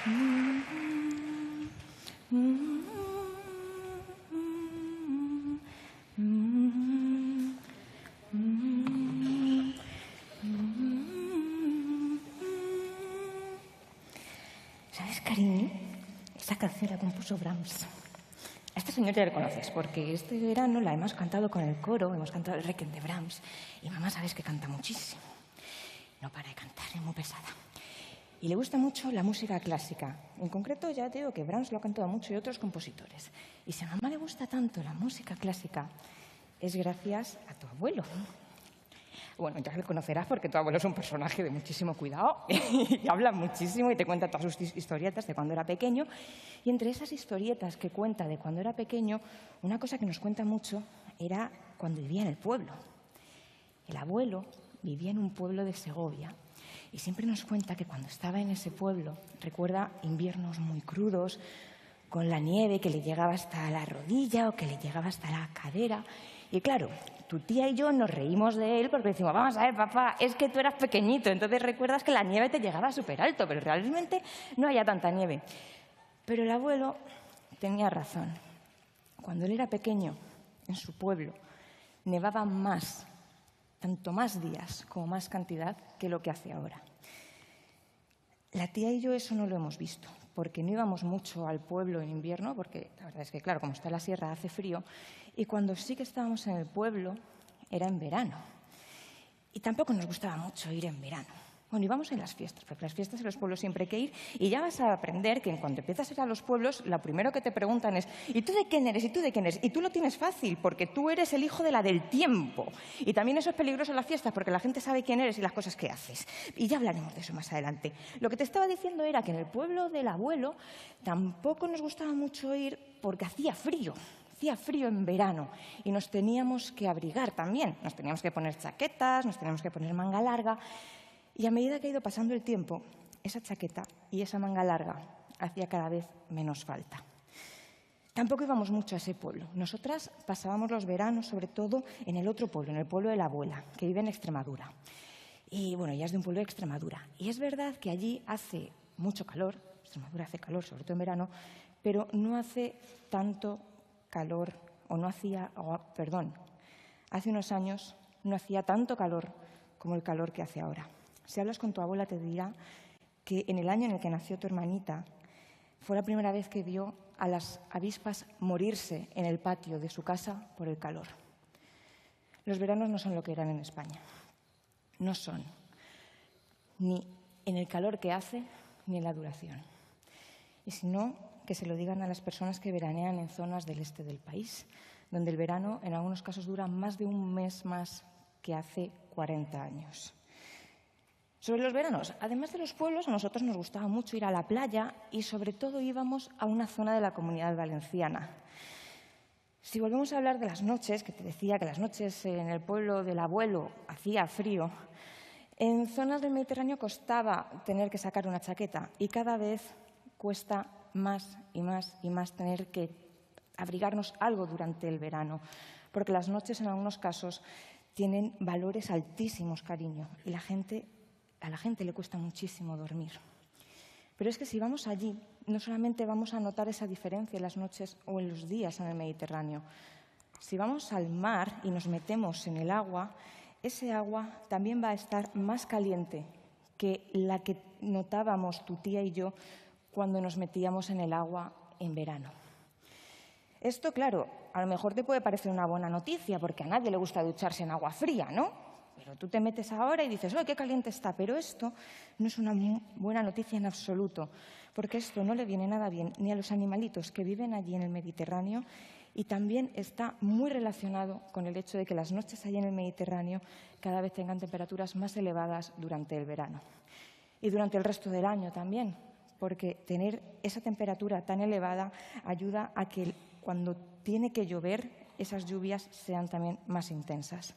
¿Sabes, cariño? Esa canción la compuso Brahms. A esta señora ya la conoces, porque este verano la hemos cantado con el coro, hemos cantado el Requiem de Brahms, y mamá sabes que canta muchísimo. No para de cantar, es muy pesada. Y le gusta mucho la música clásica. En concreto, ya te digo que Brahms lo ha cantado mucho y otros compositores. Y si a mamá le gusta tanto la música clásica, es gracias a tu abuelo. Bueno, ya le conocerás porque tu abuelo es un personaje de muchísimo cuidado y habla muchísimo y te cuenta todas sus historietas de cuando era pequeño. Y entre esas historietas que cuenta de cuando era pequeño, una cosa que nos cuenta mucho era cuando vivía en el pueblo. El abuelo vivía en un pueblo de Segovia y siempre nos cuenta que cuando estaba en ese pueblo recuerda inviernos muy crudos, con la nieve que le llegaba hasta la rodilla o que le llegaba hasta la cadera. Y claro, tu tía y yo nos reímos de él porque decimos, vamos a ver, papá, es que tú eras pequeñito, entonces recuerdas que la nieve te llegaba súper alto, pero realmente no había tanta nieve. Pero el abuelo tenía razón. Cuando él era pequeño, en su pueblo, nevaba más, tanto más días como más cantidad que lo que hace ahora. La tía y yo eso no lo hemos visto, porque no íbamos mucho al pueblo en invierno, porque la verdad es que, claro, como está en la sierra, hace frío, y cuando sí que estábamos en el pueblo, era en verano. Y tampoco nos gustaba mucho ir en verano. Bueno, íbamos en las fiestas, porque las fiestas en los pueblos siempre hay que ir, y ya vas a aprender que en cuanto empiezas a ir a los pueblos, lo primero que te preguntan es ¿y tú de quién eres? ¿Y tú de quién eres? Y tú lo tienes fácil, porque tú eres el hijo de la del tiempo. Y también eso es peligroso en las fiestas, porque la gente sabe quién eres y las cosas que haces. Y ya hablaremos de eso más adelante. Lo que te estaba diciendo era que en el pueblo del abuelo tampoco nos gustaba mucho ir porque hacía frío. Hacía frío en verano y nos teníamos que abrigar también. Nos teníamos que poner chaquetas, nos teníamos que poner manga larga. Y a medida que ha ido pasando el tiempo, esa chaqueta y esa manga larga hacía cada vez menos falta. Tampoco íbamos mucho a ese pueblo. Nosotras pasábamos los veranos, sobre todo, en el otro pueblo, en el pueblo de la abuela, que vive en Extremadura. Y bueno, ella es de un pueblo de Extremadura. Y es verdad que allí hace mucho calor, Extremadura hace calor, sobre todo en verano, pero no hace tanto calor, hace unos años no hacía tanto calor como el calor que hace ahora. Si hablas con tu abuela te dirá que en el año en el que nació tu hermanita fue la primera vez que vio a las avispas morirse en el patio de su casa por el calor. Los veranos no son lo que eran en España. No son ni en el calor que hace ni en la duración. Y si no, que se lo digan a las personas que veranean en zonas del este del país, donde el verano en algunos casos dura más de un mes más que hace 40 años. Sobre los veranos, además de los pueblos, a nosotros nos gustaba mucho ir a la playa y sobre todo íbamos a una zona de la Comunidad Valenciana. Si volvemos a hablar de las noches, que te decía que las noches en el pueblo del abuelo hacía frío, en zonas del Mediterráneo costaba tener que sacar una chaqueta y cada vez cuesta más y más y más tener que abrigarnos algo durante el verano, porque las noches en algunos casos tienen valores altísimos, cariño, y a la gente le cuesta muchísimo dormir. Pero es que si vamos allí, no solamente vamos a notar esa diferencia en las noches o en los días en el Mediterráneo. Si vamos al mar y nos metemos en el agua, ese agua también va a estar más caliente que la que notábamos tu tía y yo cuando nos metíamos en el agua en verano. Esto, claro, a lo mejor te puede parecer una buena noticia, porque a nadie le gusta ducharse en agua fría, ¿no? Pero tú te metes ahora y dices, ¡ay, qué caliente está! Pero esto no es una buena noticia en absoluto, porque esto no le viene nada bien ni a los animalitos que viven allí en el Mediterráneo y también está muy relacionado con el hecho de que las noches allí en el Mediterráneo cada vez tengan temperaturas más elevadas durante el verano. Y durante el resto del año también, porque tener esa temperatura tan elevada ayuda a que cuando tiene que llover, esas lluvias sean también más intensas.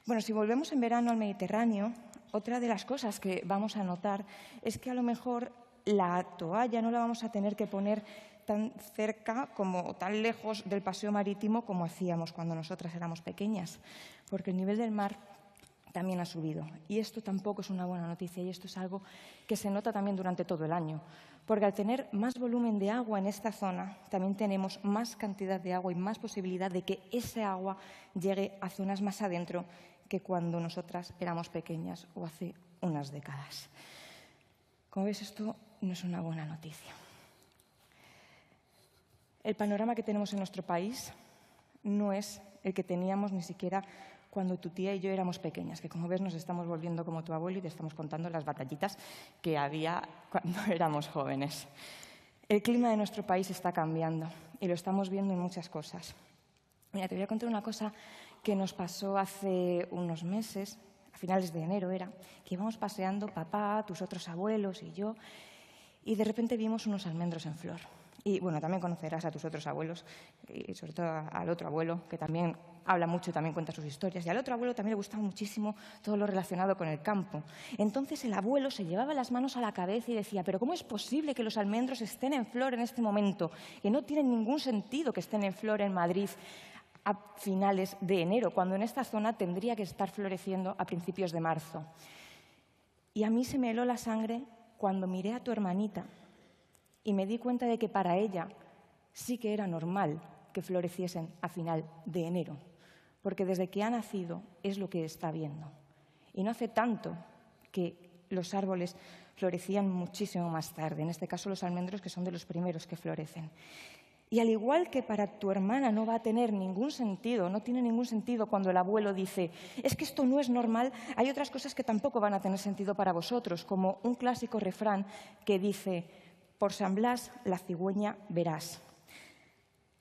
Bueno, si volvemos en verano al Mediterráneo, otra de las cosas que vamos a notar es que a lo mejor la toalla no la vamos a tener que poner tan cerca como tan lejos del paseo marítimo como hacíamos cuando nosotras éramos pequeñas, porque el nivel del mar también ha subido. Y esto tampoco es una buena noticia, y esto es algo que se nota también durante todo el año. Porque al tener más volumen de agua en esta zona, también tenemos más cantidad de agua y más posibilidad de que ese agua llegue a zonas más adentro que cuando nosotras éramos pequeñas o hace unas décadas. Como ves, esto no es una buena noticia. El panorama que tenemos en nuestro país no es el que teníamos ni siquiera cuando tu tía y yo éramos pequeñas, que como ves nos estamos volviendo como tu abuelo y te estamos contando las batallitas que había cuando éramos jóvenes. El clima de nuestro país está cambiando y lo estamos viendo en muchas cosas. Mira, te voy a contar una cosa que nos pasó hace unos meses, a finales de enero era, que íbamos paseando papá, tus otros abuelos y yo, y de repente vimos unos almendros en flor. Y bueno, también conocerás a tus otros abuelos, y sobre todo al otro abuelo, que también habla mucho y también cuenta sus historias. Y al otro abuelo también le gustaba muchísimo todo lo relacionado con el campo. Entonces el abuelo se llevaba las manos a la cabeza y decía, pero ¿cómo es posible que los almendros estén en flor en este momento? Que no tiene ningún sentido que estén en flor en Madrid a finales de enero, cuando en esta zona tendría que estar floreciendo a principios de marzo. Y a mí se me heló la sangre cuando miré a tu hermanita y me di cuenta de que para ella sí que era normal que floreciesen a final de enero, porque desde que ha nacido es lo que está viendo. Y no hace tanto que los árboles florecían muchísimo más tarde, en este caso los almendros, que son de los primeros que florecen. Y al igual que para tu hermana no va a tener ningún sentido, no tiene ningún sentido cuando el abuelo dice «es que esto no es normal», hay otras cosas que tampoco van a tener sentido para vosotros, como un clásico refrán que dice «por San Blas la cigüeña verás».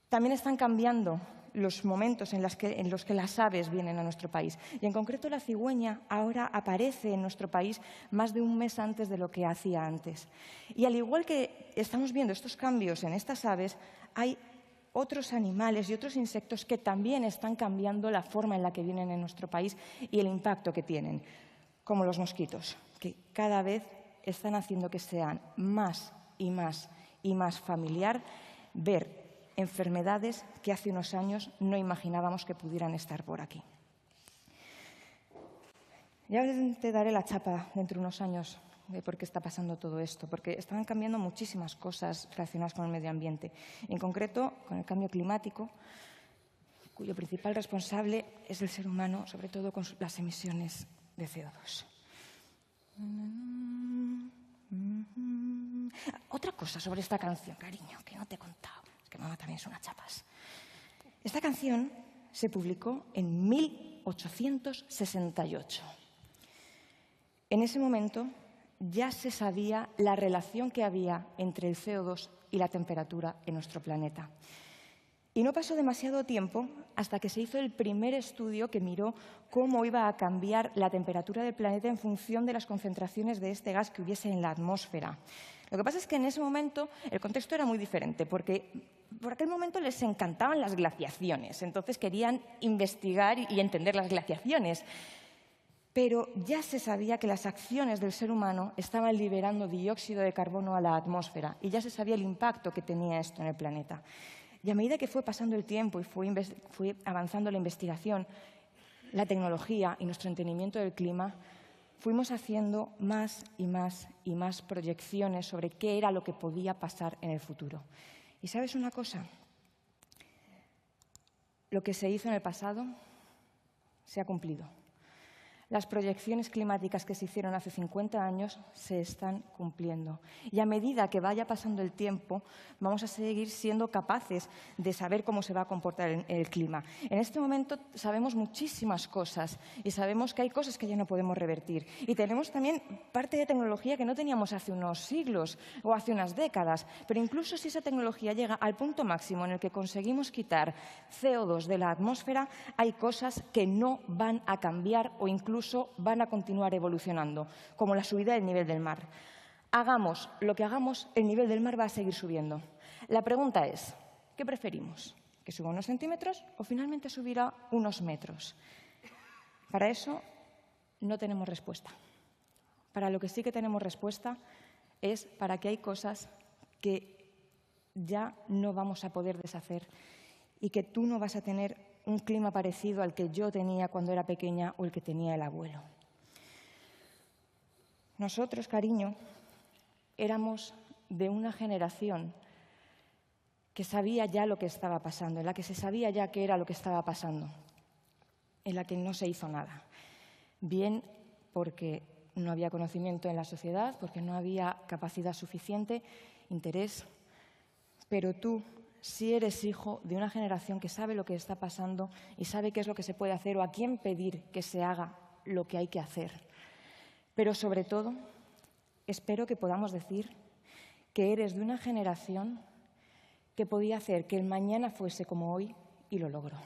También están cambiando los momentos en los que las aves vienen a nuestro país. Y en concreto la cigüeña ahora aparece en nuestro país más de un mes antes de lo que hacía antes. Y al igual que estamos viendo estos cambios en estas aves, hay otros animales y otros insectos que también están cambiando la forma en la que vienen en nuestro país y el impacto que tienen, como los mosquitos, que cada vez están haciendo que sean más y más y más familiar ver enfermedades que hace unos años no imaginábamos que pudieran estar por aquí. Ya te daré la chapa dentro de unos años de por qué está pasando todo esto, porque están cambiando muchísimas cosas relacionadas con el medio ambiente, en concreto con el cambio climático, cuyo principal responsable es el ser humano, sobre todo con las emisiones de CO2. Otra cosa sobre esta canción, cariño, que no te he contado, es que mamá también es una chapas. Esta canción se publicó en 1868. En ese momento ya se sabía la relación que había entre el CO2 y la temperatura en nuestro planeta. Y no pasó demasiado tiempo hasta que se hizo el primer estudio que miró cómo iba a cambiar la temperatura del planeta en función de las concentraciones de este gas que hubiese en la atmósfera. Lo que pasa es que en ese momento el contexto era muy diferente, porque por aquel momento les encantaban las glaciaciones, entonces querían investigar y entender las glaciaciones. Pero ya se sabía que las acciones del ser humano estaban liberando dióxido de carbono a la atmósfera y ya se sabía el impacto que tenía esto en el planeta. Y a medida que fue pasando el tiempo y fue avanzando la investigación, la tecnología y nuestro entendimiento del clima, fuimos haciendo más y más y más proyecciones sobre qué era lo que podía pasar en el futuro. ¿Y sabes una cosa? Lo que se hizo en el pasado se ha cumplido. Las proyecciones climáticas que se hicieron hace 50 años se están cumpliendo. Y a medida que vaya pasando el tiempo, vamos a seguir siendo capaces de saber cómo se va a comportar el clima. En este momento sabemos muchísimas cosas y sabemos que hay cosas que ya no podemos revertir. Y tenemos también parte de tecnología que no teníamos hace unos siglos o hace unas décadas. Pero incluso si esa tecnología llega al punto máximo en el que conseguimos quitar CO2 de la atmósfera, hay cosas que no van a cambiar o incluso van a continuar evolucionando, como la subida del nivel del mar. Hagamos lo que hagamos, el nivel del mar va a seguir subiendo. La pregunta es, ¿qué preferimos? ¿Que suba unos centímetros o finalmente subirá unos metros? Para eso no tenemos respuesta. Para lo que sí que tenemos respuesta es para que hay cosas que ya no vamos a poder deshacer y que tú no vas a tener un clima parecido al que yo tenía cuando era pequeña o el que tenía el abuelo. Nosotros, cariño, éramos de una generación que sabía ya lo que estaba pasando, en la que se sabía ya qué era lo que estaba pasando, en la que no se hizo nada. Bien porque no había conocimiento en la sociedad, porque no había capacidad suficiente, interés, pero tú sí eres hijo de una generación que sabe lo que está pasando y sabe qué es lo que se puede hacer o a quién pedir que se haga lo que hay que hacer. Pero sobre todo, espero que podamos decir que eres de una generación que podía hacer que el mañana fuese como hoy y lo logró.